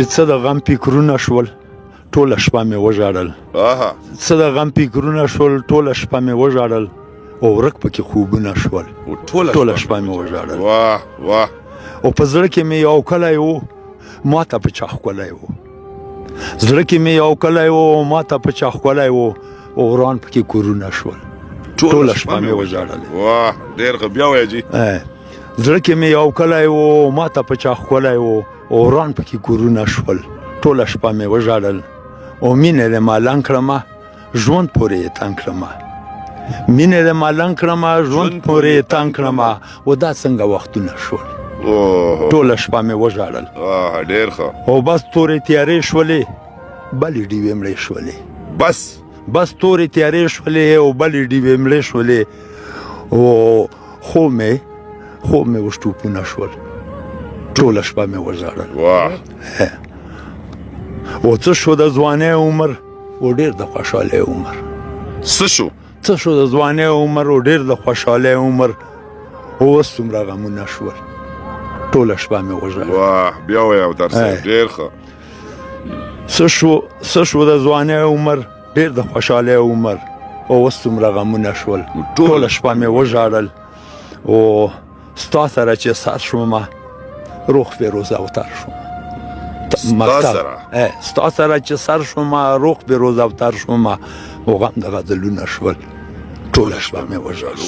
څه د غم فکرونه شول ټوله شپه مې وژاړل څه د غم فکرونه شول ټوله شپه مې وژاړل او ورک پکې خوبونه شول ټوله شپه مې وژاړل واه واه او په زړه کې مې یو کلی و ما ته په چا ښکلی و زړه کې مې یو کلی و ما ته په چا ښکلی و او وران پکې کورونه شول ټوله شپه مې وژاړل واه ډېر ښه بیا وایه جي زړه کې مې یو کلی و ما ته په چا ښکلی و او وران پکې کورونه شول ټوله شپه مې وژاړل او مینه دې مالنګ کړمه ژوند پورې یې تنګ کړمه مینه دې مالنګ کړمه ژوند پورې یې تنګ کړمه او دا څنګه وختونه شول ټوله شپه مې وژاړل ډېر ښه او بس تورې تیارې شولې بلې ډیوې مړې شولې بس تورې تیارې شولې او بلې ډیوې مړې شولې او خوب مې وشټوپونه شول ټوله شپه مې وژاړل او څه شو د ځوانۍ عمر او ډېر د خوشحالۍ عمر څه شو د ځوانۍ عمر او ډېر د خوشحالۍ عمر او اوس څومره غمونه شول ټوله شپه مې وژاړل بیا وایه او درسه ډېر ښه څه شو د ځوانۍ عمر ډېر د خوشحالۍ عمر او اوس څومره غمونه شول ټوله شپه مې وژاړل او ستا سره چې سر شومه روح فیروز اوتر شوم ستا سره چې سر شومه روح فیروز اوتر شومه او غم د غزلونه شول ټوله شپه مې وژاړل